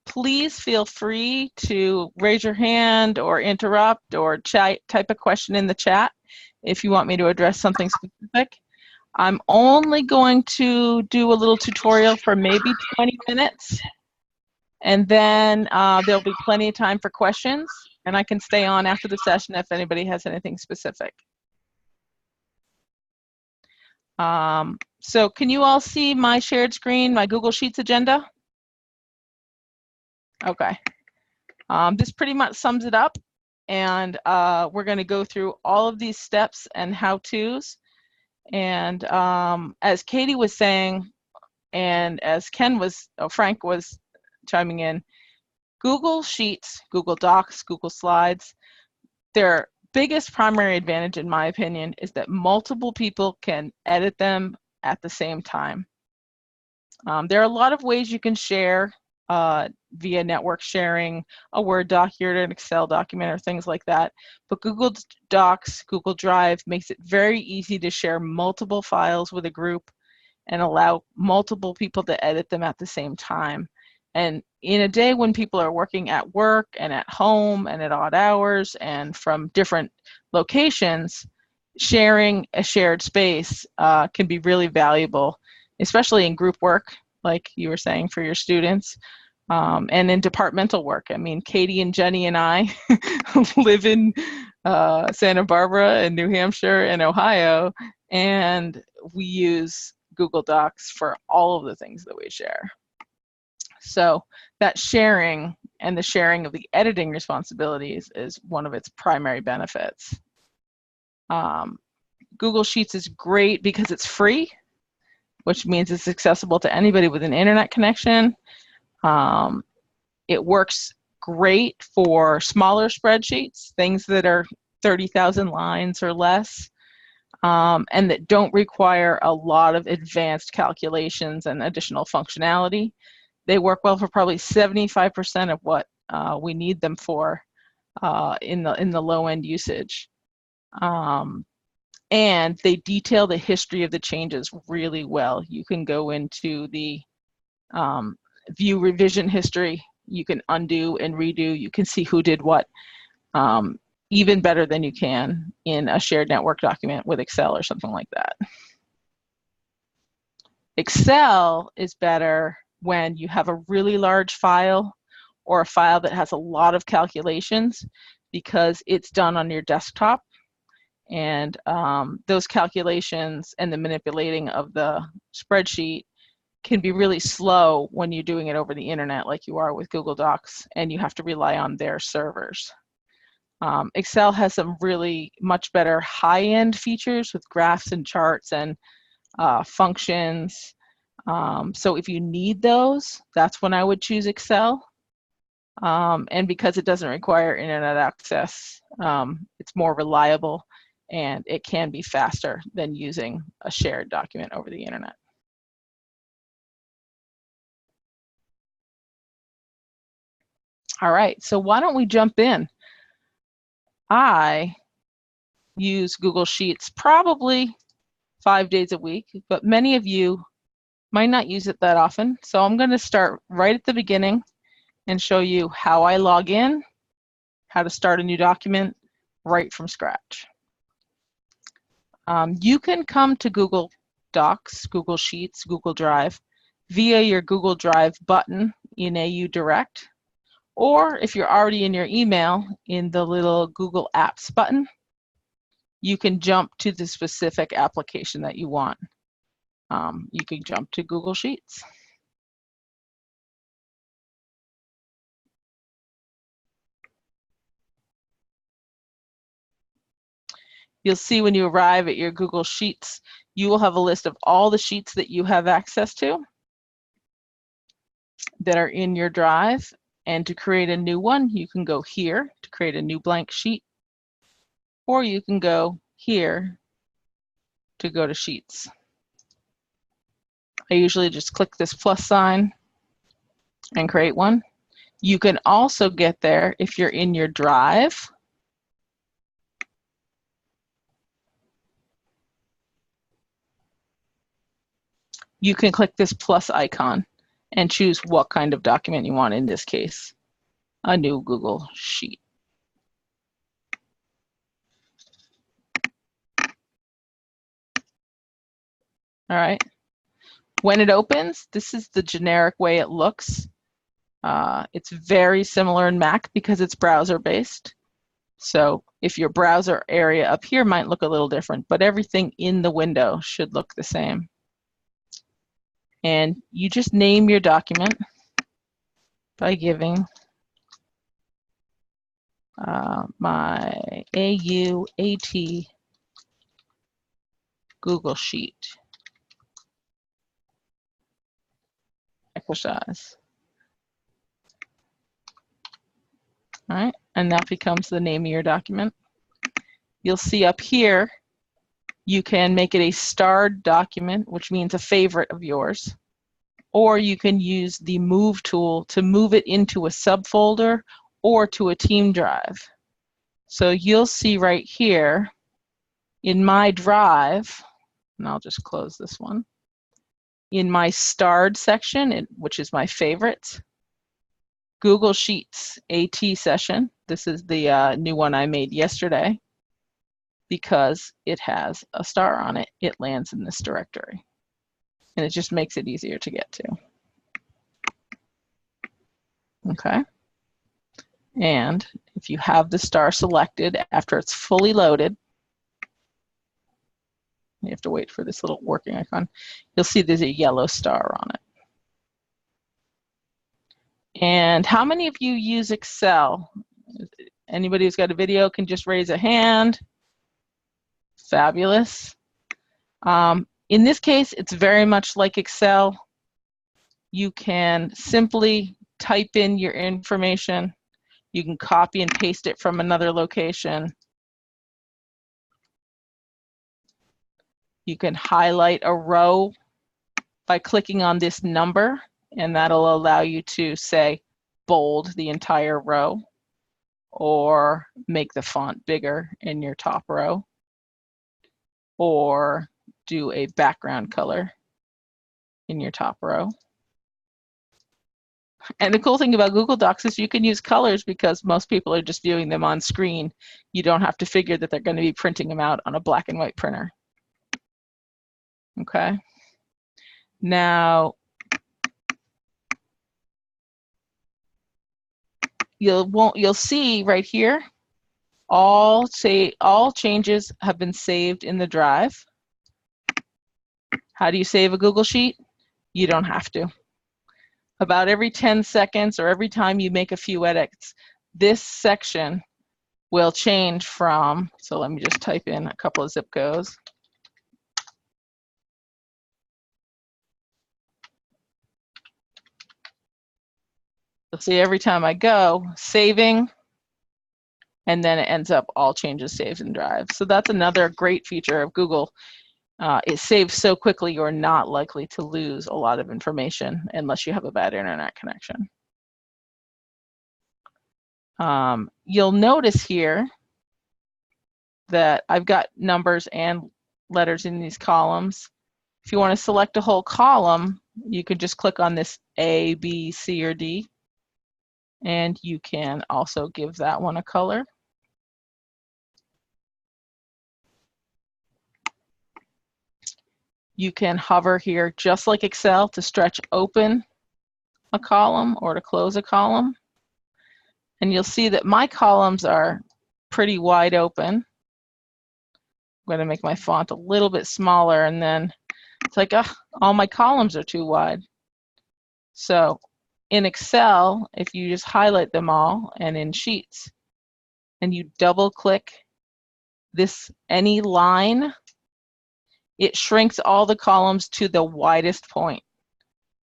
Please feel free to raise your hand or interrupt or type a question in the chat if you want me to address something specific. I'm only going to do a little tutorial for maybe 20 minutes, and then there'll be plenty of time for questions, and I can stay on after the session if anybody has anything specific. So can you all see my shared screen, my Google Sheets agenda? Okay. This pretty much sums it up, and we're going to go through all of these steps and how-tos. And as Katie was saying, and as Frank was chiming in, Google Sheets, Google Docs, Google Slides, their biggest primary advantage, in my opinion, is that multiple people can edit them at the same time. There are a lot of ways you can share via network sharing, a Word document, or an Excel document, or things like that. But Google Docs, Google Drive makes it very easy to share multiple files with a group and allow multiple people to edit them at the same time. And in a day when people are working at work and at home and at odd hours and from different locations, sharing a shared space can be really valuable, especially in group work, like you were saying, for your students, and in departmental work. I mean, Katie and Jenny and I live in Santa Barbara and New Hampshire and Ohio, and we use Google Docs for all of the things that we share. So that sharing and the sharing of the editing responsibilities is one of its primary benefits. Google Sheets is great because it's free, which means it's accessible to anybody with an internet connection. It works great for smaller spreadsheets, things that are 30,000 lines or less, and that don't require a lot of advanced calculations and additional functionality. They work well for probably 75% of what we need them for in the low-end usage. And they detail the history of the changes really well. You can go into the view revision history. You can undo and redo. You can see who did what even better than you can in a shared network document with Excel or something like that. Excel is better when you have a really large file or a file that has a lot of calculations, because it's done on your desktop. And those calculations and the manipulating of the spreadsheet can be really slow when you're doing it over the internet like you are with Google Docs, and you have to rely on their servers. Excel has some really much better high-end features with graphs and charts and functions. So if you need those, that's when I would choose Excel. And because it doesn't require internet access, it's more reliable, and it can be faster than using a shared document over the internet. All right, so why don't we jump in? I use Google Sheets probably 5 days a week, but many of you might not use it that often. So I'm going to start right at the beginning and show you how I log in, how to start a new document right from scratch. You can come to Google Docs, Google Sheets, Google Drive via your Google Drive button in AU Direct, or if you're already in your email, in the little Google Apps button, you can jump to the specific application that you want. You can jump to Google Sheets. You'll see when you arrive at your Google Sheets, you will have a list of all the sheets that you have access to that are in your drive. And to create a new one, you can go here to create a new blank sheet, or you can go here to go to Sheets. I usually just click this plus sign and create one. You can also get there if you're in your drive. You can click this plus icon and choose what kind of document you want, in this case, a new Google Sheet. All right. When it opens, this is the generic way it looks. It's very similar in Mac because it's browser-based. So if your browser area up here might look a little different, but everything in the window should look the same. And you just name your document by giving my AUAT Google Sheet exercise. All right, and that becomes the name of your document. You'll see up here, you can make it a starred document, which means a favorite of yours, or you can use the Move tool to move it into a subfolder or to a team drive. So you'll see right here in my drive, and I'll just close this one, in my starred section, which is my favorites, Google Sheets AT session. This is the new one I made yesterday. Because it has a star on it, it lands in this directory. And it just makes it easier to get to. Okay. And if you have the star selected after it's fully loaded, you have to wait for this little working icon, you'll see there's a yellow star on it. And how many of you use Excel? Anybody who's got a video can just raise a hand. Fabulous. In this case, it's very much like Excel. You can simply type in your information. You can copy and paste it from another location. You can highlight a row by clicking on this number, and that'll allow you to, say, bold the entire row or make the font bigger in your top row, or do a background color in your top row. And the cool thing about Google Docs is you can use colors because most people are just viewing them on screen. You don't have to figure that they're going to be printing them out on a black and white printer. Okay. Now, you'll see right here, all changes have been saved in the drive. How do you save a Google Sheet? You don't have to. About every 10 seconds or every time you make a few edits, this section will change from, so let me just type in a couple of zip codes. You'll see every time I go, saving, and then it ends up all changes saved in Drive. So that's another great feature of Google. It saves so quickly you're not likely to lose a lot of information unless you have a bad internet connection. You'll notice here that I've got numbers and letters in these columns. If you want to select a whole column, you can just click on this A, B, C, or D. And you can also give that one a color. You can hover here just like Excel to stretch open a column or to close a column. And you'll see that my columns are pretty wide open. I'm going to make my font a little bit smaller, and then it's like, all my columns are too wide. So in Excel, if you just highlight them all, and in Sheets, and you double click any line, it shrinks all the columns to the widest point.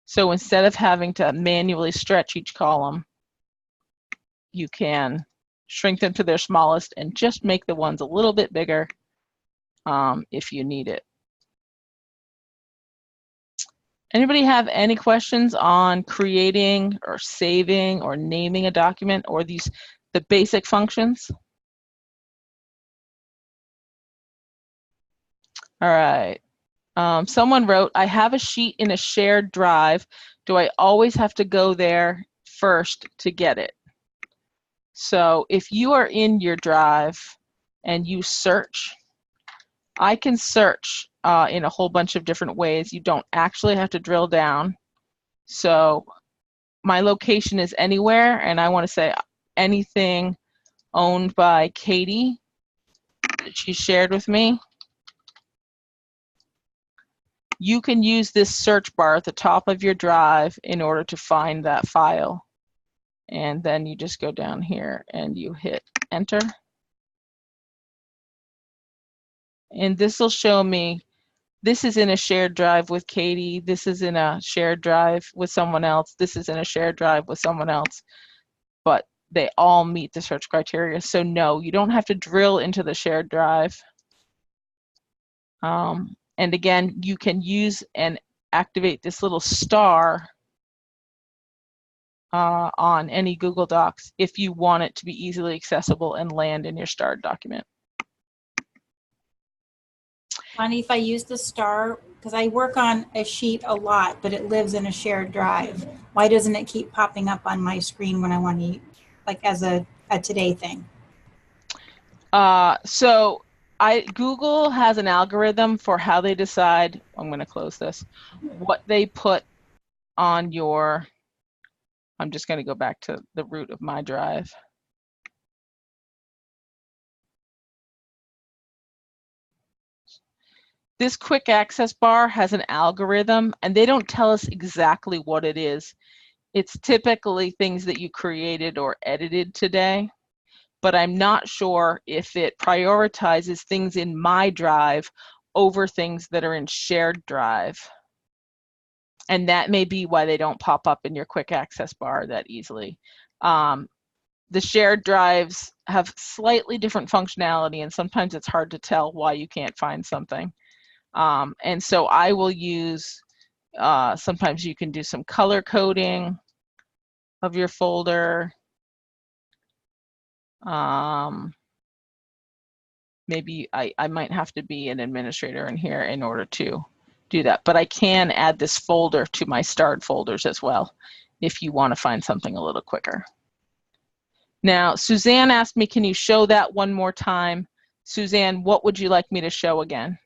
So instead of having to manually stretch each column, you can shrink them to their smallest and just make the ones a little bit bigger if you need it. Anybody have any questions on creating or saving or naming a document, or the basic functions? All right. Someone wrote, I have a sheet in a shared drive. do I always have to go there first to get it? So if you are in your drive and you search, I can search in a whole bunch of different ways. You don't actually have to drill down. So my location is anywhere, and I want to say anything owned by Katie that she shared with me. You can use this search bar at the top of your drive in order to find that file. And then you just go down here and you hit enter. And this will show me, this is in a shared drive with Katie, this is in a shared drive with someone else, this is in a shared drive with someone else, but they all meet the search criteria. So no, you don't have to drill into the shared drive. And again, you can use and activate this little star on any Google Docs if you want it to be easily accessible and land in your starred document. Bonnie, if I use the star, because I work on a sheet a lot, but it lives in a shared drive, why doesn't it keep popping up on my screen when I want to, like as a today thing? So Google has an algorithm for how they decide, I'm going to close this, what they put on your, I'm just going to go back to the root of my drive. This quick access bar has an algorithm, and they don't tell us exactly what it is. It's typically things that you created or edited today, but I'm not sure if it prioritizes things in my drive over things that are in shared drive. And that may be why they don't pop up in your quick access bar that easily. The shared drives have slightly different functionality, and sometimes it's hard to tell why you can't find something. And so I will use, sometimes you can do some color coding of your folder. Maybe I might have to be an administrator in here in order to do that, but I can add this folder to my starred folders as well if you want to find something a little quicker. Now, Suzanne asked me, can you show that one more time? Suzanne, what would you like me to show again?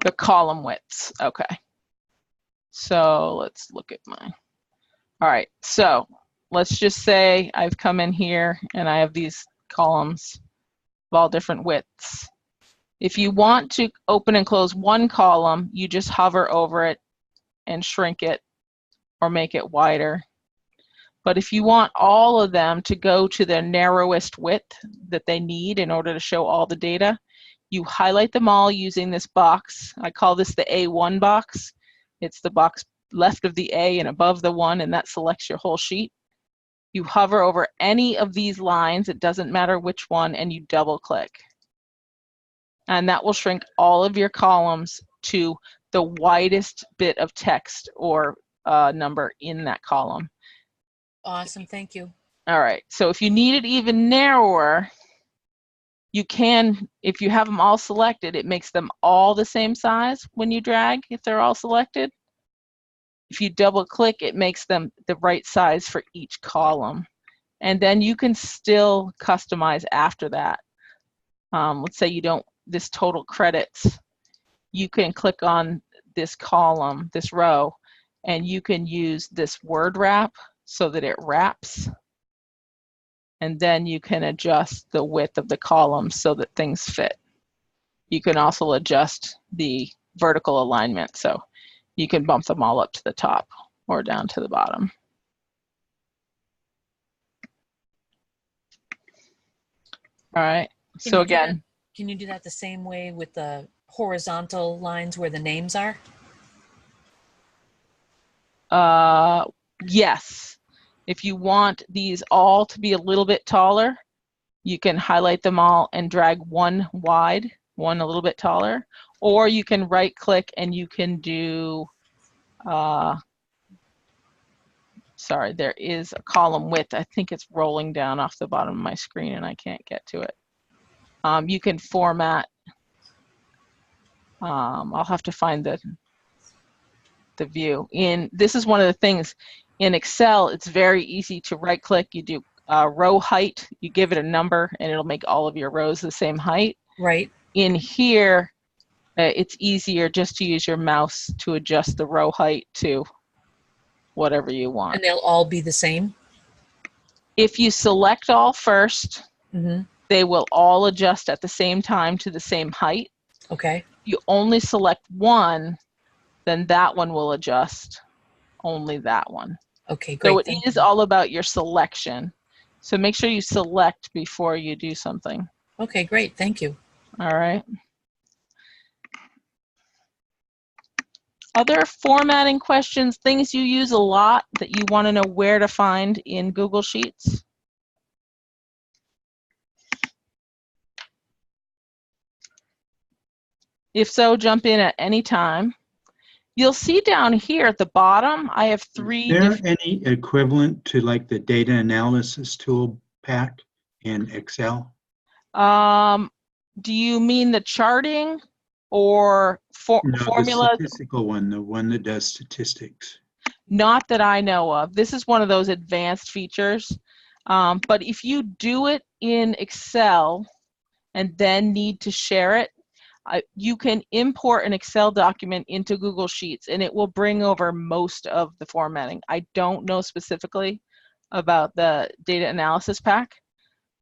The column widths, okay. So let's look at mine. All right, so let's just say I've come in here and I have these columns of all different widths. If you want to open and close one column, you just hover over it and shrink it or make it wider. But if you want all of them to go to the narrowest width that they need in order to show all the data, you highlight them all using this box. I call this the A1 box. It's the box left of the A and above the 1, and that selects your whole sheet. You hover over any of these lines, it doesn't matter which one, and you double click. And that will shrink all of your columns to the widest bit of text or number in that column. Awesome, thank you. All right, so if you need it even narrower, you can, if you have them all selected, it makes them all the same size when you drag, if they're all selected. If you double click, it makes them the right size for each column. And then you can still customize after that. Let's say you don't, this total credits, you can click on this column, this row, and you can use this word wrap so that it wraps. And then you can adjust the width of the column so that things fit. You can also adjust the vertical alignment, so you can bump them all up to the top or down to the bottom. All right, so again. Can you do that the same way with the horizontal lines where the names are? Yes. If you want these all to be a little bit taller, you can highlight them all and drag one wide, one a little bit taller, or you can right click and you can do, sorry, there is a column width. I think it's rolling down off the bottom of my screen and I can't get to it. You can format, I'll have to find the view. This is one of the things in Excel, it's very easy to right click, you do row height, you give it a number and it'll make all of your rows the same height. Right. In here, it's easier just to use your mouse to adjust the row height to whatever you want. And they'll all be the same? If you select all first, Mm-hmm. they will all adjust at the same time to the same height. Okay. If you only select one, then that one will adjust, only that one. Okay, great. So it Thank is you. all about your selection. So make sure you select before you do something. Okay, great. Thank you. All right. Other formatting questions, things you use a lot that you want to know where to find in Google Sheets? If so, jump in at any time. You'll see down here at the bottom, I have three Is there different. any equivalent to like the data analysis tool pack in Excel? Do you mean the charting or No, formulas? the statistical one, the one that does statistics. Not that I know of. This is one of those advanced features. But if you do it in Excel and then need to share it, you can import an Excel document into Google Sheets and it will bring over most of the formatting. I don't know specifically about the data analysis pack,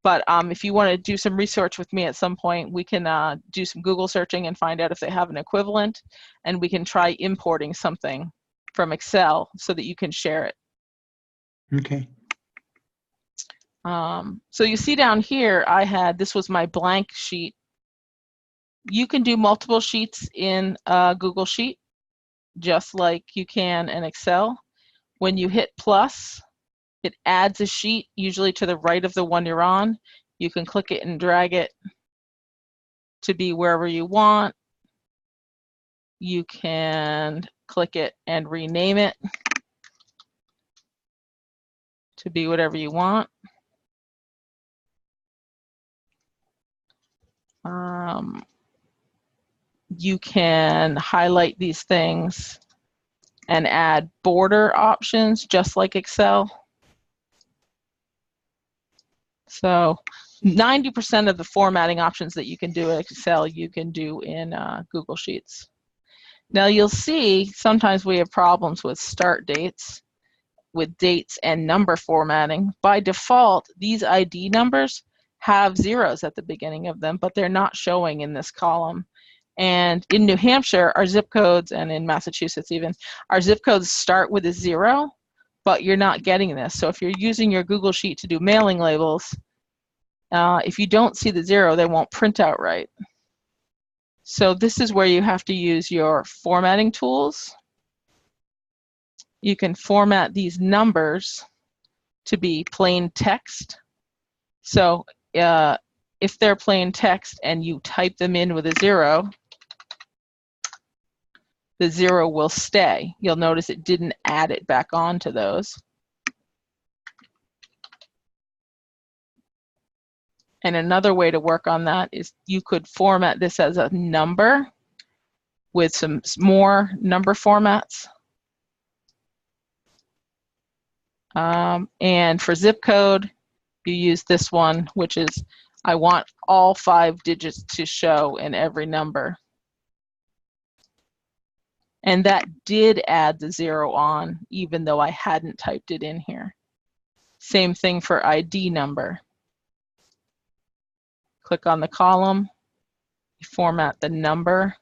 but if you want to do some research with me at some point, we can do some Google searching and find out if they have an equivalent, and we can try importing something from Excel so that you can share it. Okay. So you see down here, this was my blank sheet. You can do multiple sheets in Google Sheet, just like you can in Excel. When you hit plus, it adds a sheet, usually to the right of the one you're on. You can click it and drag it to be wherever you want. You can click it and rename it to be whatever you want. You can highlight these things and add border options, just like Excel. So 90% of the formatting options that you can do in Excel, you can do in Google Sheets. Now you'll see sometimes we have problems with start dates, with dates and number formatting. By default, these ID numbers have zeros at the beginning of them, but they're not showing in this column. And in New Hampshire, our zip codes, and in Massachusetts even, our zip codes start with a 0, but you're not getting this. So if you're using your Google Sheet to do mailing labels, if you don't see the 0, they won't print out right. So this is where you have to use your formatting tools. You can format these numbers to be plain text. So if they're plain text and you type them in with a 0, the 0 will stay. You'll notice it didn't add it back onto those. And another way to work on that is you could format this as a number with some more number formats. And for zip code, you use this one, which is, I want all 5 digits to show in every number. And that did add the 0 on, even though I hadn't typed it in here. Same thing for ID number. Click on the column, you format the number.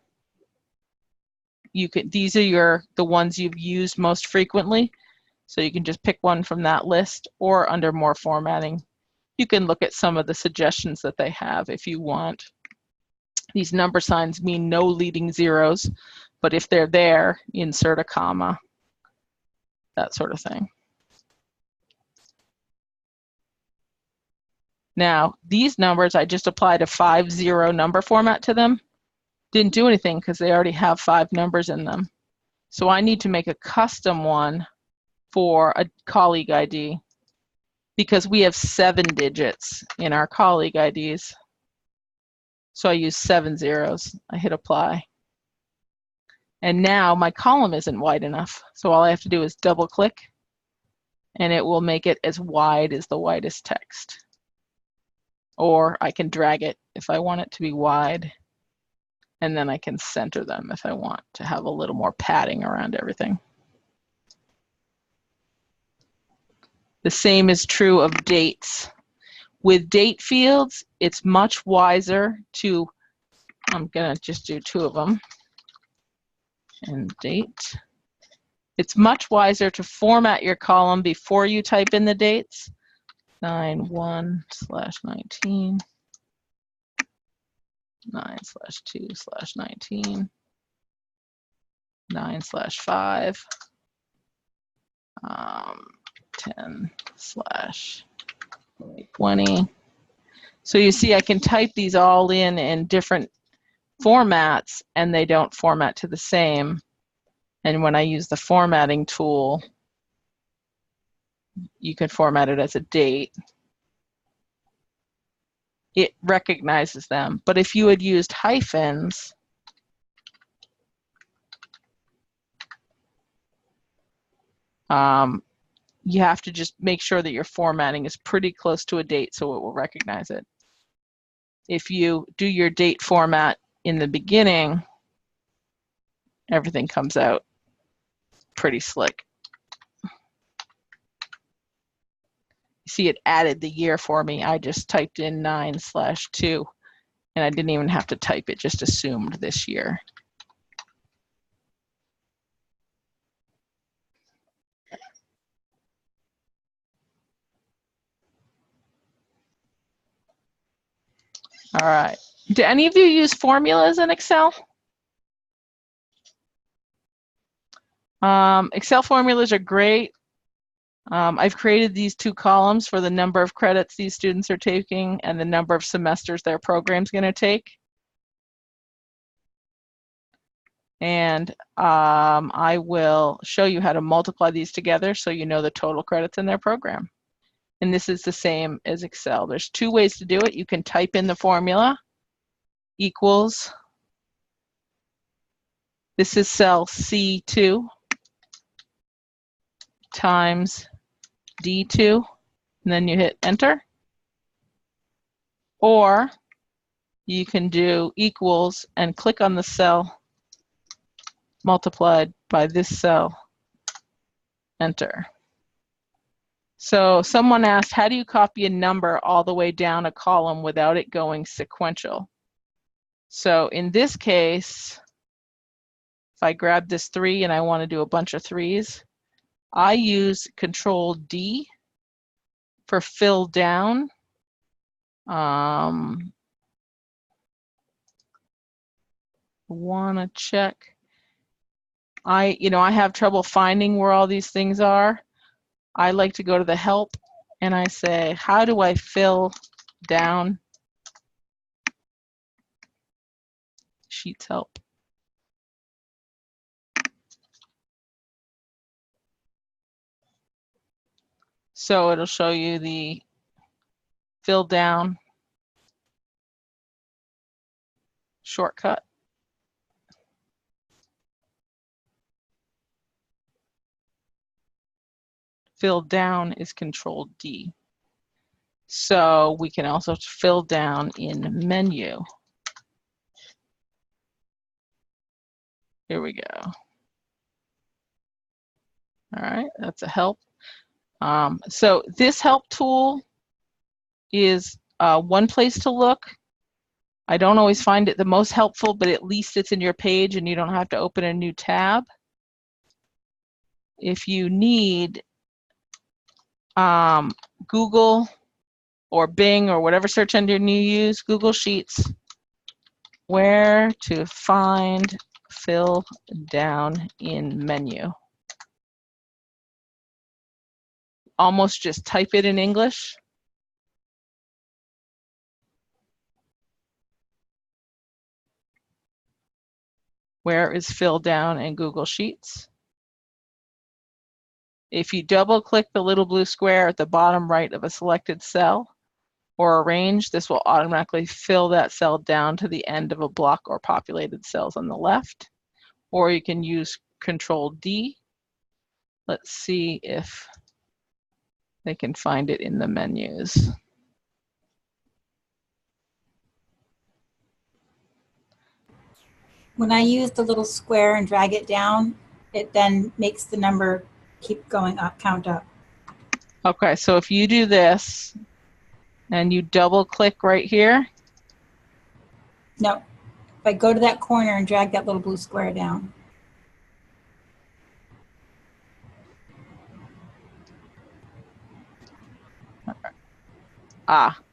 These are the ones you've used most frequently, so you can just pick one from that list, or under more formatting, you can look at some of the suggestions that they have if you want. These number signs mean no leading zeros, but if they're there, insert a comma, that sort of thing. Now, these numbers, I just applied a 5-0 number format to them. Didn't do anything because they already have 5 numbers in them. So I need to make a custom one for a colleague ID because we have 7 digits in our colleague IDs. So I use 7 zeros. I hit apply. And now my column isn't wide enough. So all I have to do is double click and it will make it as wide as the widest text. Or I can drag it if I want it to be wide. And then I can center them if I want to have a little more padding around everything. The same is true of dates. With date fields, it's much wiser to, I'm gonna just do 2 of them. And date. It's much wiser to format your column before you type in the dates. 9/1/19, 9/2/19, 9/5, 10/20. So you see I can type these all in different formats and they don't format to the same. And when I use the formatting tool, you can format it as a date. It recognizes them. But if you had used hyphens, you have to just make sure that your formatting is pretty close to a date so it will recognize it. If you do your date format in the beginning, everything comes out pretty slick. You see it added the year for me. I just typed in 9/2 and I didn't even have to type it, just assumed this year. All right. Do any of you use formulas in Excel? Excel formulas are great. I've created these 2 columns for the number of credits these students are taking and the number of semesters their program's going to take. And I will show you how to multiply these together so you know the total credits in their program. And this is the same as Excel. There's 2 ways to do it. You can type in the formula, equals, this is cell C2 times D2, and then you hit enter. Or you can do equals and click on the cell multiplied by this cell, enter. So someone asked, how do you copy a number all the way down a column without it going sequential? So in this case, if I grab this 3 and I want to do a bunch of 3s, I use Control D for fill down. Want to check. I have trouble finding where all these things are. I like to go to the help and I say, how do I fill down Sheets help? So it'll show you the fill down shortcut. Fill down is Control D. So we can also fill down in menu. Here we go. All right, that's a help. So this help tool is one place to look. I don't always find it the most helpful, but at least it's in your page and you don't have to open a new tab. If you need Google or Bing or whatever search engine you use, Google Sheets, where to find fill down in menu. Almost just type it in English. Where is fill down in Google Sheets? If you double click the little blue square at the bottom right of a selected cell, or arrange, this will automatically fill that cell down to the end of a block or populated cells on the left. Or you can use Control D. Let's see if they can find it in the menus. When I use the little square and drag it down, it then makes the number keep going up, count up. Okay, so if you do this and you double click right here, No, if I go to that corner and drag that little blue square down.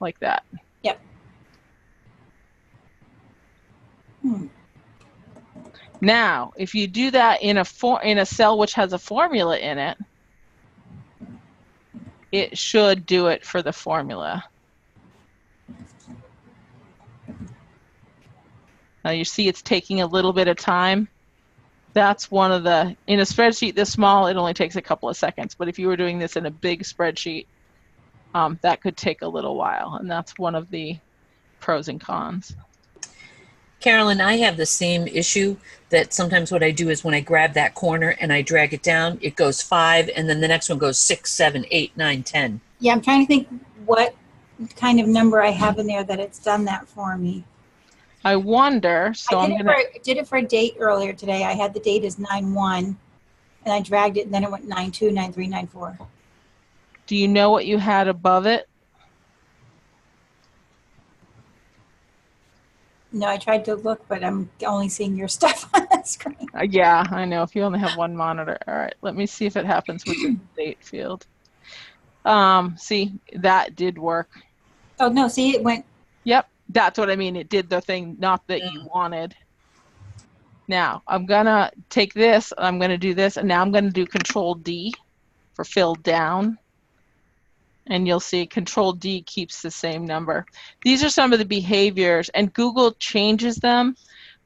like that. Yep. Now, if you do that in a cell which has a formula in it, it should do it for the formula. Now you see it's taking a little bit of time. That's one of the, in a spreadsheet this small, it only takes a couple of seconds. But if you were doing this in a big spreadsheet, that could take a little while. And that's one of the pros and cons. Carolyn, I have the same issue that sometimes what I do is when I grab that corner and I drag it down, it goes 5, and then the next one goes 6, 7, 8, 9, 10. Yeah, I'm trying to think what kind of number I have in there that it's done that for me. I wonder, so I I'm gonna, did it for a date earlier today. I had the date as 9/1, and I dragged it, and then it went 9/2, 9/3, 9/4. do you know what you had above it? No, I tried to look, but I'm only seeing your stuff on the screen. Yeah, I know, if you only have one monitor. All right, let me see if it happens with the date field. See, that did work. Oh, no, see, it went, Yep, that's what I mean. It did the thing, not that you wanted. Now, I'm gonna take this, I'm gonna do this, and now I'm gonna do Control D for fill down. And you'll see Control D keeps the same number. These are some of the behaviors, and Google changes them.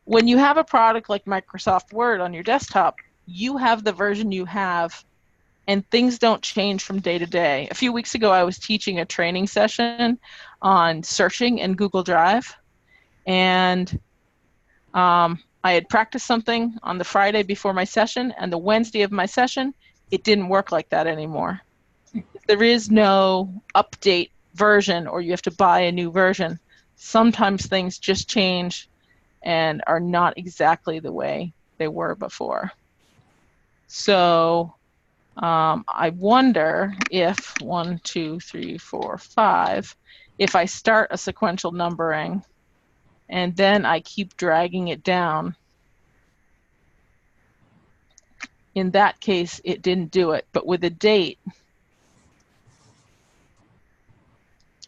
When you have a product like Microsoft Word on your desktop, you have the version you have, and things don't change from day to day. A few weeks ago, I was teaching a training session on searching in Google Drive, and I had practiced something on the Friday before my session, and the Wednesday of my session, it didn't work like that anymore. There is no update version, or you have to buy a new version. Sometimes things just change and are not exactly the way they were before. So I wonder if 1, 2, 3, 4, 5, if I start a sequential numbering and then I keep dragging it down, in that case, it didn't do it. But with a date,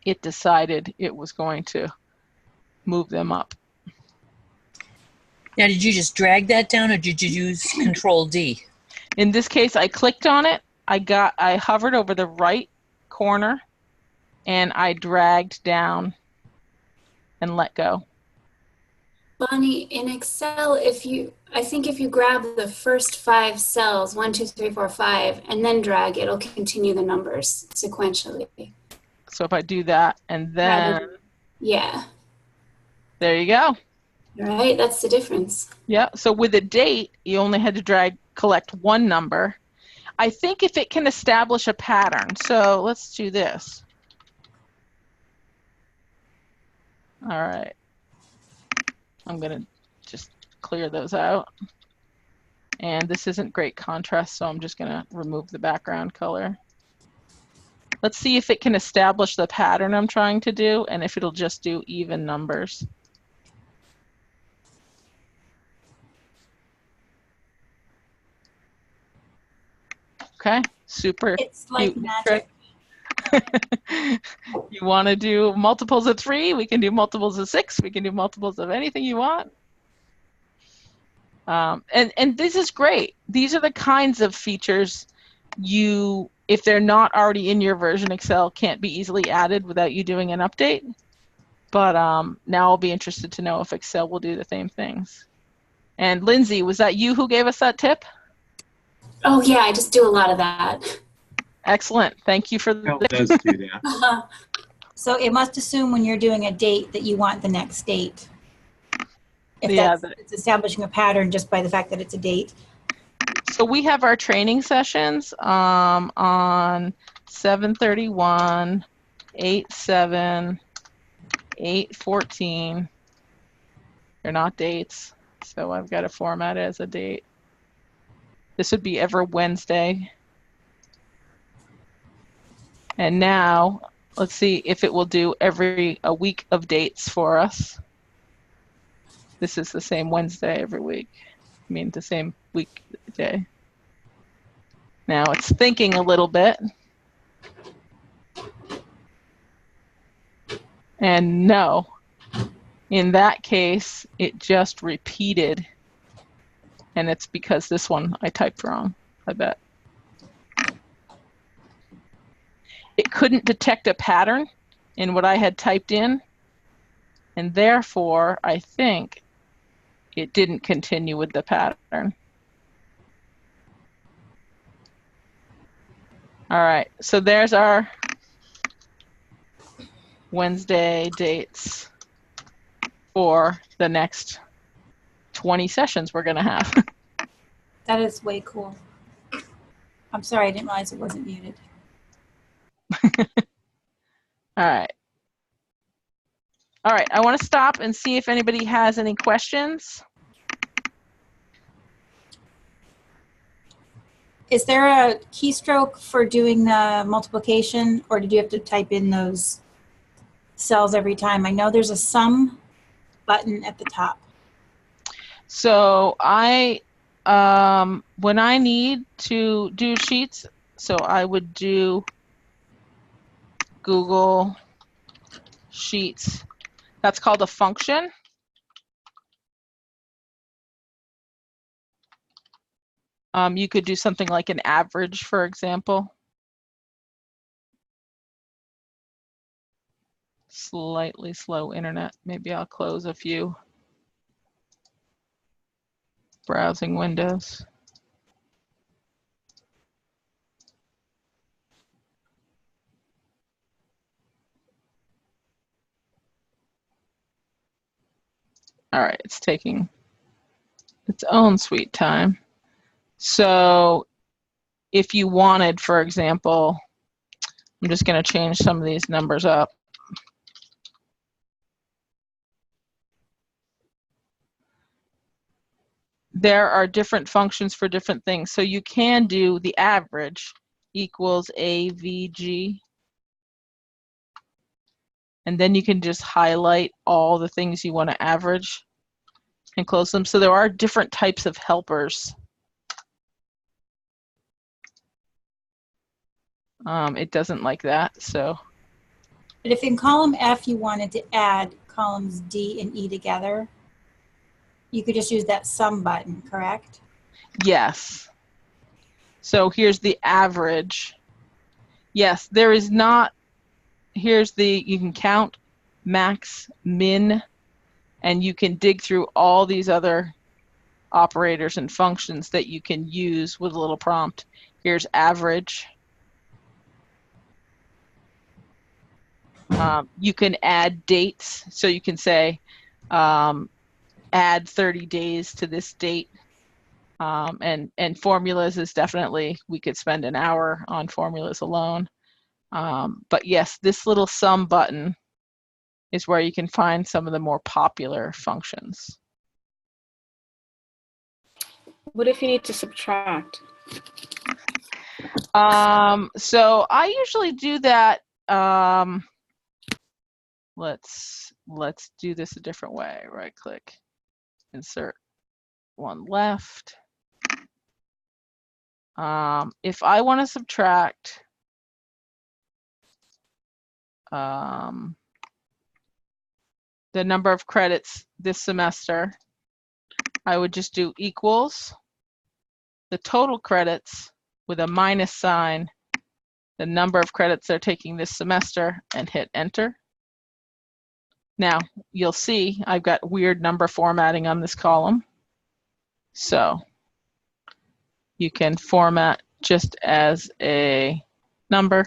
it decided it was going to move them up. Now, did you just drag that down, or did you use Control D? In this case, I clicked on it. I hovered over the right corner, and I dragged down and let go. Bonnie, in Excel, I think if you grab the first 5 cells, 1, 2, 3, 4, 5, and then drag, it'll continue the numbers sequentially. So if I do that, and then, Yeah, there you go. right, that's the difference. Yeah, so with a date, you only had to collect one number. I think if it can establish a pattern, so let's do this. All right. I'm gonna just clear those out. And this isn't great contrast, so I'm just gonna remove the background color. Let's see if it can establish the pattern I'm trying to do, and if it'll just do even numbers. Okay, super. it's like cute magic. trick. You want to do multiples of 3? We can do multiples of 6. We can do multiples of anything you want. And this is great. These are the kinds of features you, if they're not already in your version Excel, can't be easily added without you doing an update. But now I'll be interested to know if Excel will do the same things. And Lindsay, was that you who gave us that tip? Oh yeah, I just do a lot of that. Excellent. Thank you for Excel the does do that. So it must assume when you're doing a date that you want the next date. If Yeah, it's establishing a pattern just by the fact that it's a date. so we have our training sessions on 7/31, 8/7, 8/14. They're not dates, so I've got to format it as a date. This would be every Wednesday. And now, let's see if it will do a week of dates for us. This is the same Wednesday every week. I mean, the same weekday. Now it's thinking a little bit. And no, in that case, it just repeated. And it's because this one I typed wrong, I bet. It couldn't detect a pattern in what I had typed in. And therefore, I think it didn't continue with the pattern. All right, so there's our Wednesday dates for the next 20 sessions we're going to have. That is way cool. I'm sorry, I didn't realize it wasn't muted. All right. All right, I want to stop and see if anybody has any questions. Is there a keystroke for doing the multiplication, or did you have to type in those cells every time? I know there's a sum button at the top. So when I need to do sheets, so I would do Google Sheets. That's called a function. You could do something like an average, for example. Slightly slow internet. Maybe I'll close a few browsing windows. All right, it's taking its own sweet time. So if you wanted, for example, I'm just going to change some of these numbers up. There are different functions for different things. So you can do the average equals AVG. And then you can just highlight all the things you want to average and close them. So there are different types of helpers. It doesn't like that, so. But if in column F you wanted to add columns D and E together, you could just use that sum button, correct? Yes. So here's the average. Yes, there is not, here's the, you can count, max, min, and you can dig through all these other operators and functions that you can use with a little prompt. Here's average. You can add dates, so you can say add 30 days to this date. And formulas is definitely, we could spend an hour on formulas alone. But yes, this little sum button is where you can find some of the more popular functions. What if you need to subtract? So I usually do that. Let's do this a different way. Right click, insert one left. If I want to subtract the number of credits this semester, I would just do equals the total credits with a minus sign, the number of credits they're taking this semester, and hit enter. Now you'll see I've got weird number formatting on this column. So you can format just as a number.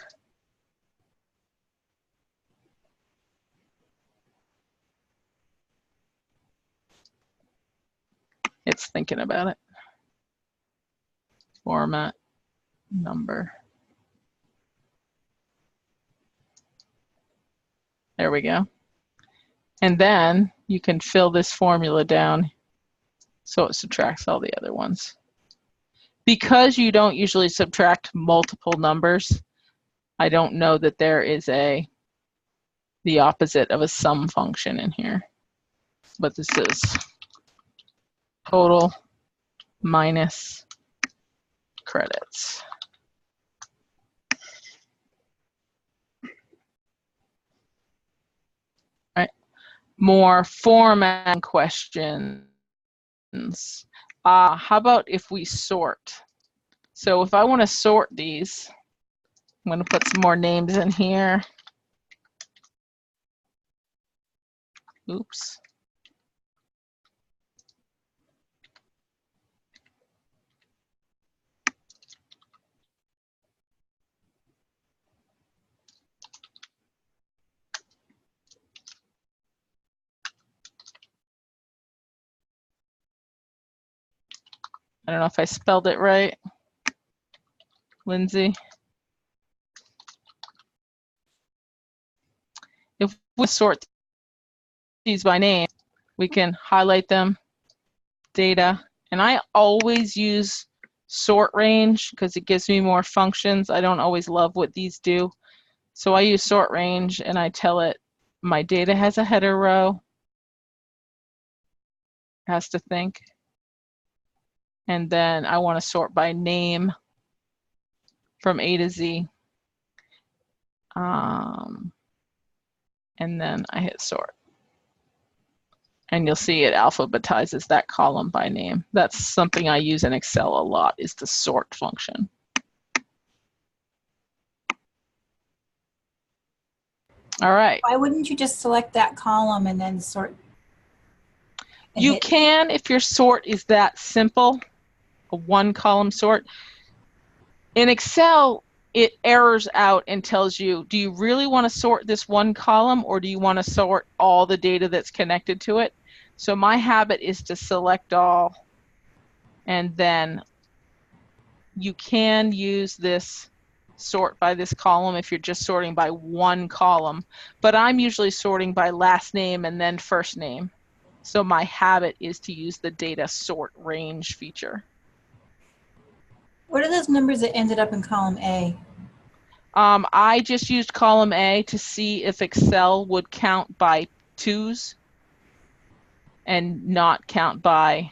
It's thinking about it. Format, number. There we go. And then you can fill this formula down so it subtracts all the other ones. Because you don't usually subtract multiple numbers, I don't know that there is the opposite of a sum function in here. But this is total minus credits. All right. More format questions. How about if we sort? So if I want to sort these, I'm going to put some more names in here. Oops. I don't know if I spelled it right. Lindsay. If we sort these by name, we can highlight them, data, and I always use sort range because it gives me more functions. I don't always love what these do. So I use sort range and I tell it my data has a header row, has to think. And then I want to sort by name from A to Z. And then I hit sort. And you'll see it alphabetizes that column by name. That's something I use in Excel a lot, is the sort function. All right. Why wouldn't you just select that column and then sort? And You hit- can if your sort is that simple, a one column sort. In Excel, it errors out and tells you, do you really want to sort this one column or do you want to sort all the data that's connected to it? So my habit is to select all, and then you can use this sort by this column if you're just sorting by one column, but I'm usually sorting by last name and then first name. So my habit is to use the data sort range feature. What are those numbers that ended up in column A? I just used column A to see if Excel would count by twos and not count by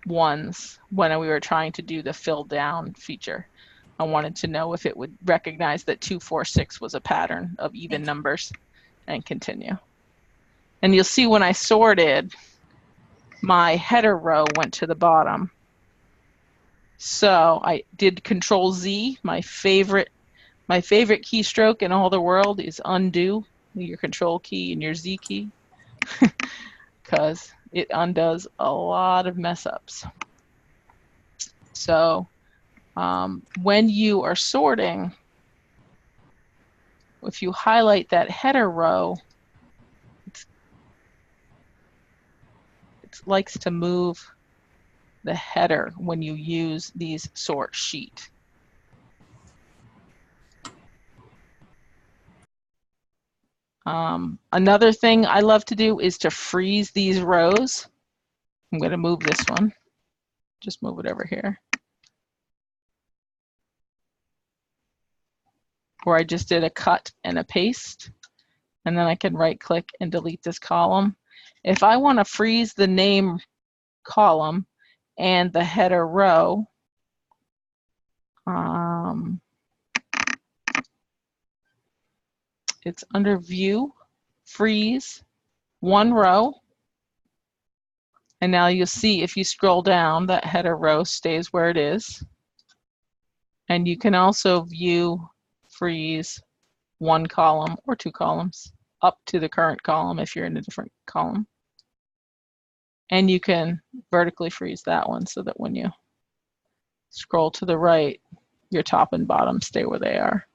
ones when we were trying to do the fill down feature. I wanted to know if it would recognize that 2, 4, 6 was a pattern of even numbers and continue. And you'll see when I sorted, my header row went to the bottom. So I did Control Z. My favorite keystroke in all the world is undo, your Control key and your Z key, because it undoes a lot of mess ups. So when you are sorting, if you highlight that header row, it likes to move the header when you use these sort sheet. Another thing I love to do is to freeze these rows. I'm going to move this one. Just move it over here. Where I just did a cut and a paste. And then I can right click and delete this column. If I want to freeze the name column and the header row, it's under View, Freeze, one row. And now you'll see if you scroll down, that header row stays where it is. And you can also view, freeze one column or two columns up to the current column if you're in a different column. And you can vertically freeze that one so that when you scroll to the right, your top and bottom stay where they are.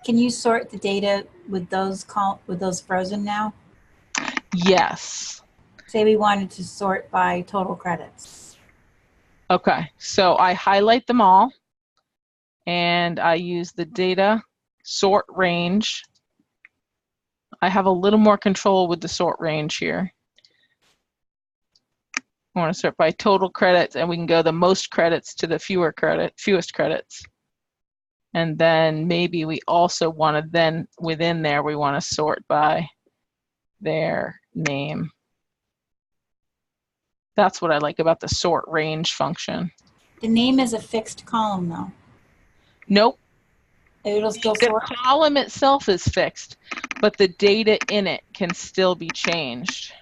Can you sort the data with those frozen now? Yes. Say we wanted to sort by total credits. Okay, so I highlight them all and I use the data sort range. I have a little more control with the sort range here. I want to sort by total credits, and we can go the most credits to the fewest credits. And then maybe we also want to then, within there, we want to sort by their name. That's what I like about the sort range function. The name is a fixed column though. Nope. It'll still The sort. column itself is fixed, but the data in it can still be changed.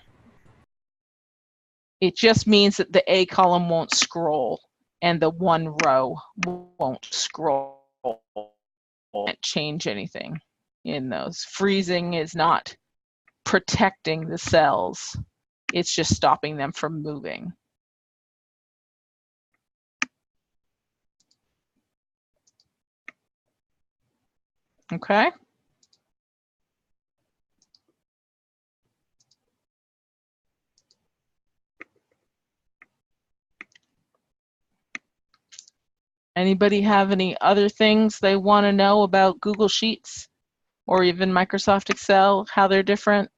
It just means that the A column won't scroll and the one row won't scroll. Can't change anything in those. Freezing is not protecting the cells. It's just stopping them from moving. Okay. Anybody have any other things they want to know about Google Sheets or even Microsoft Excel, how they're different?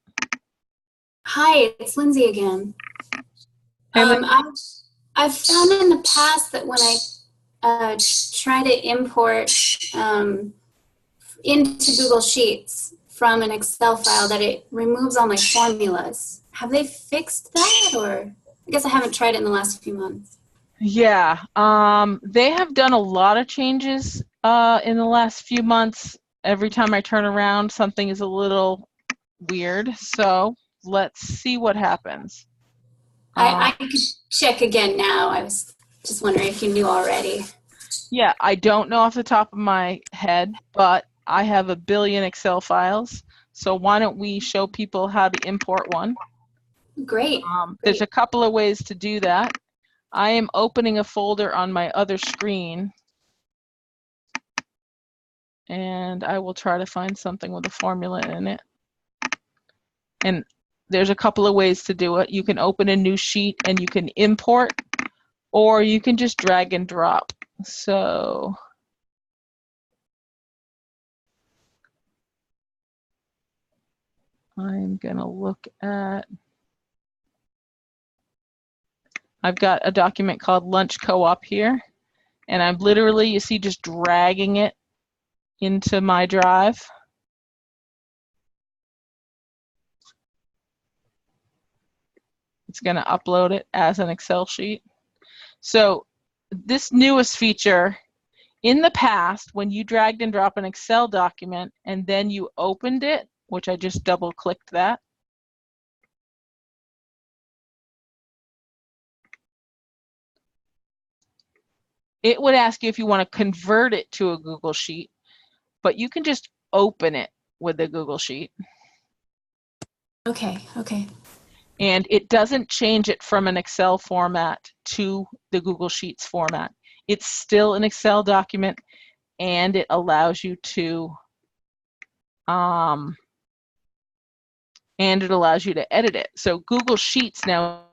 Hi, it's Lindsay again. Hey, I've found in the past that when I try to import into Google Sheets from an Excel file, that it removes all my formulas. Have they fixed that, or I guess I haven't tried it in the last few months. Yeah, they have done a lot of changes in the last few months. Every time I turn around, something is a little weird. So let's see what happens. I could check again now. I was just wondering if you knew already. Yeah, I don't know off the top of my head, but I have a billion Excel files. So why don't we show people how to import one? Great. There's a couple of ways to do that. I am opening a folder on my other screen, and I will try to find something with a formula in it. And there's a couple of ways to do it. You can open a new sheet and you can import, or you can just drag and drop. So I'm gonna look at, I've got a document called Lunch Co-op here, and I'm literally, you see, just dragging it into my drive. It's gonna upload it as an Excel sheet. So this newest feature, in the past, when you dragged and dropped an Excel document and then you opened it, which I just double clicked that, it would ask you if you want to convert it to a Google Sheet, but you can just open it with the Google Sheet. Okay. And it doesn't change it from an Excel format to the Google Sheets format. It's still an Excel document, and it allows you to edit it. So Google Sheets now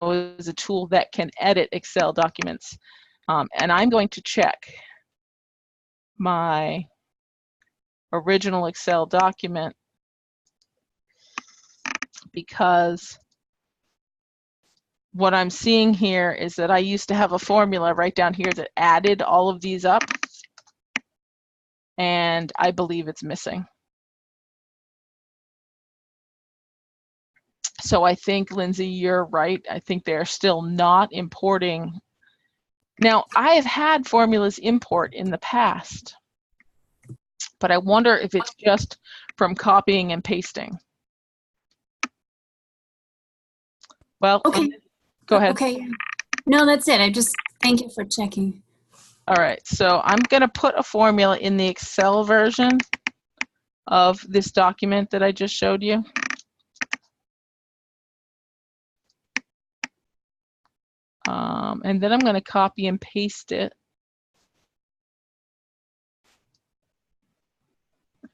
is a tool that can edit Excel documents. And I'm going to check my original Excel document, because what I'm seeing here is that I used to have a formula right down here that added all of these up, and I believe it's missing. So I think, Lindsay, you're right. I think they're still not importing. Now, I have had formulas import in the past, but I wonder if it's just from copying and pasting. Well, Okay. Go ahead. Okay. No, that's it. Thank you for checking. All right, so I'm going to put a formula in the Excel version of this document that I just showed you. And then I'm going to copy and paste it.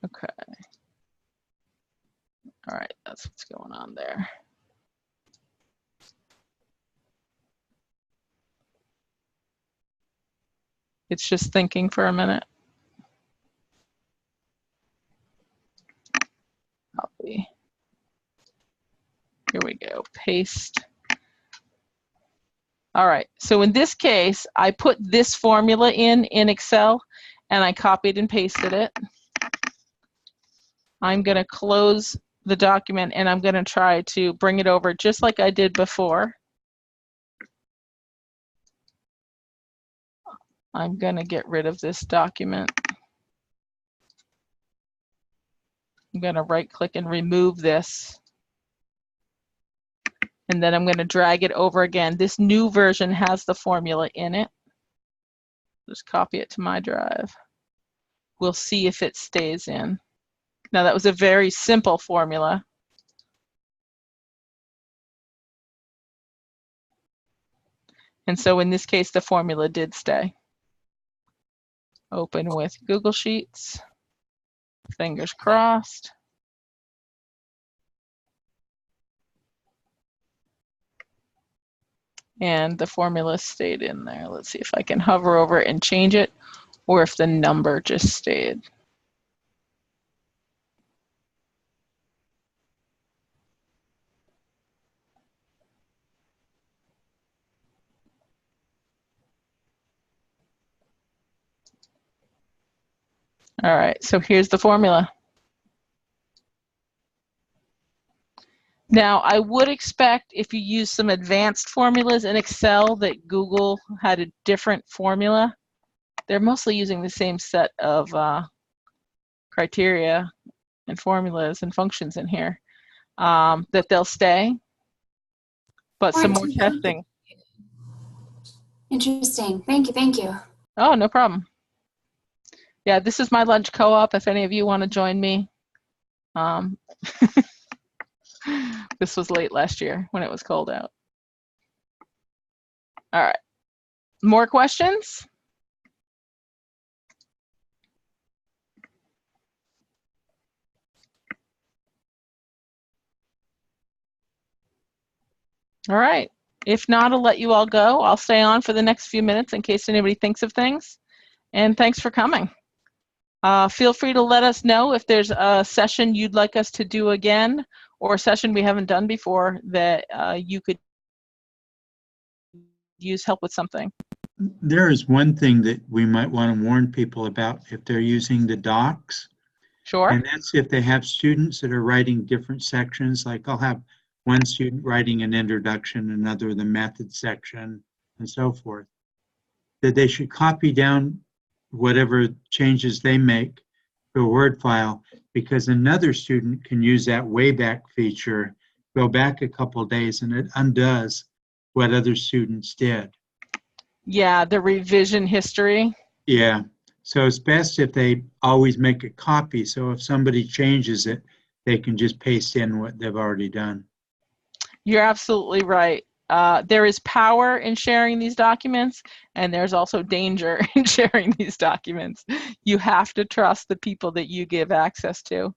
Okay. All right, that's what's going on there. It's just thinking for a minute. Copy. Here we go, paste. All right, so in this case, I put this formula in Excel and I copied and pasted it. I'm gonna close the document and I'm gonna try to bring it over just like I did before. I'm gonna get rid of this document. I'm gonna right click and remove this. And then I'm gonna drag it over again. This new version has the formula in it. Just copy it to my drive. We'll see if it stays in. Now that was a very simple formula. And so in this case, the formula did stay. Open with Google Sheets. Fingers crossed. And the formula stayed in there. Let's see if I can hover over it and change it, or if the number just stayed. All right, so here's the formula. Now, I would expect if you use some advanced formulas in Excel that Google had a different formula. They're mostly using the same set of criteria and formulas and functions in here, that they'll stay, but some more testing. Interesting. Thank you. Thank you. Oh, no problem. Yeah, this is my lunch co-op if any of you want to join me. This was late last year when it was cold out. All right, more questions? All right, if not, I'll let you all go. I'll stay on for the next few minutes in case anybody thinks of things. And thanks for coming. Feel free to let us know if there's a session you'd like us to do again, or a session we haven't done before that you could use help with something. There is one thing that we might want to warn people about if they're using the docs. Sure. And that's if they have students that are writing different sections, like I'll have one student writing an introduction, another the method section, and so forth, that they should copy down whatever changes they make to a Word file, because another student can use that Wayback feature, go back a couple of days, and it undoes what other students did. Yeah, the revision history. Yeah, so it's best if they always make a copy, so if somebody changes it, they can just paste in what they've already done. You're absolutely right. There is power in sharing these documents, and there's also danger in sharing these documents. You have to trust the people that you give access to.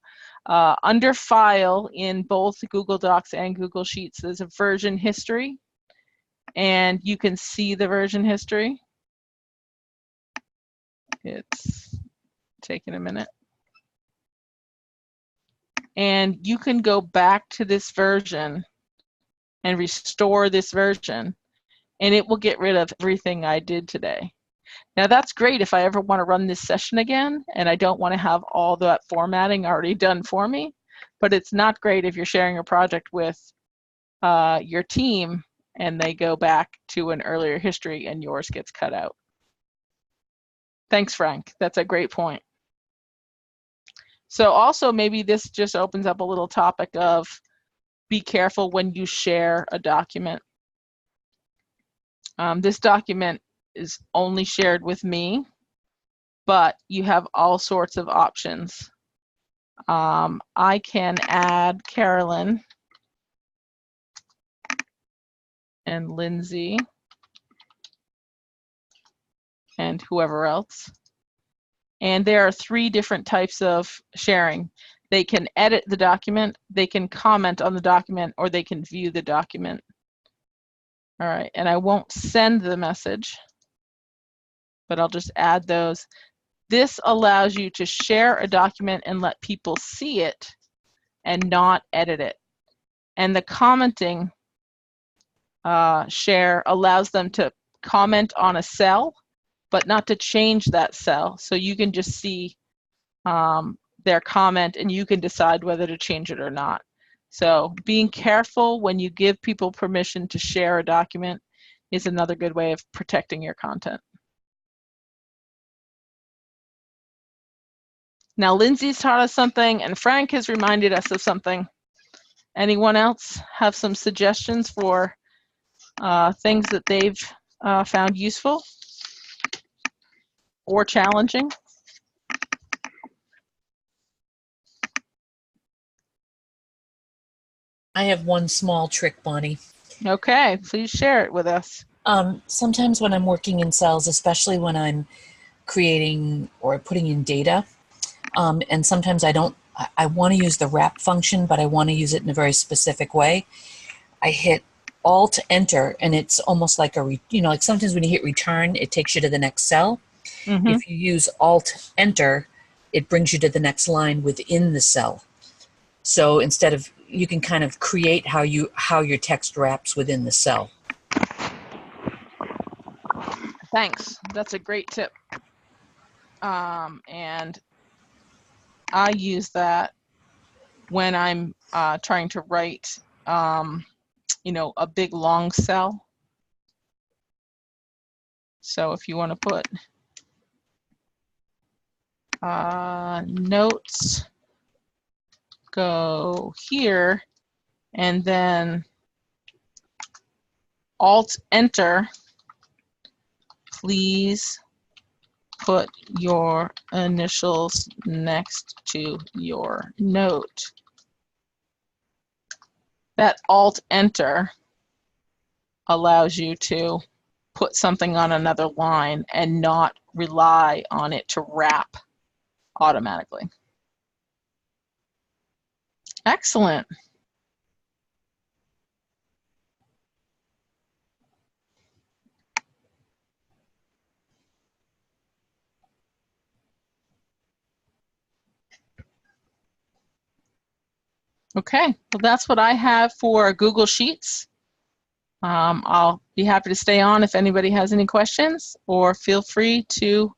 Under File in both Google Docs and Google Sheets, there's a version history, and you can see the version history. It's taking a minute. And you can go back to this version and restore this version, and it will get rid of everything I did today. Now that's great if I ever want to run this session again and I don't want to have all that formatting already done for me, but it's not great if you're sharing a project with your team and they go back to an earlier history and yours gets cut out. Thanks, Frank. That's a great point. So also maybe this just opens up a little topic of be careful when you share a document. This document is only shared with me, but you have all sorts of options. I can add Carolyn and Lindsay and whoever else. And there are 3 different types of sharing. They can edit the document, they can comment on the document, or they can view the document. All right, and I won't send the message, but I'll just add those. This allows you to share a document and let people see it and not edit it. And the commenting share allows them to comment on a cell, but not to change that cell. So you can just see their comment and you can decide whether to change it or not. So being careful when you give people permission to share a document is another good way of protecting your content. Now Lindsay's taught us something and Frank has reminded us of something. Anyone else have some suggestions for things that they've found useful or challenging? I have one small trick, Bonnie. Okay, please share it with us. Sometimes when I'm working in cells, especially when I'm creating or putting in data, and sometimes I want to use the wrap function, but I want to use it in a very specific way. I hit Alt Enter, and it's almost like like sometimes when you hit return, it takes you to the next cell. Mm-hmm. If you use Alt Enter, it brings you to the next line within the cell. So instead of, you can kind of create how your text wraps within the cell. Thanks. That's a great tip. And I use that when I'm trying to write, a big long cell. So if you want to put notes, go here, and then Alt Enter, please put your initials next to your note. That Alt Enter allows you to put something on another line and not rely on it to wrap automatically. Excellent. Okay, well, that's what I have for Google Sheets. I'll be happy to stay on if anybody has any questions, or feel free to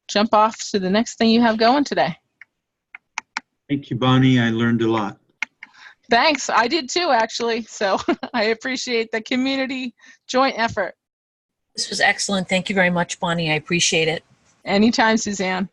jump off to the next thing you have going today. Thank you, Bonnie. I learned a lot. Thanks, I did too, actually. So I appreciate the community joint effort. This was excellent. Thank you very much, Bonnie. I appreciate it. Anytime, Suzanne.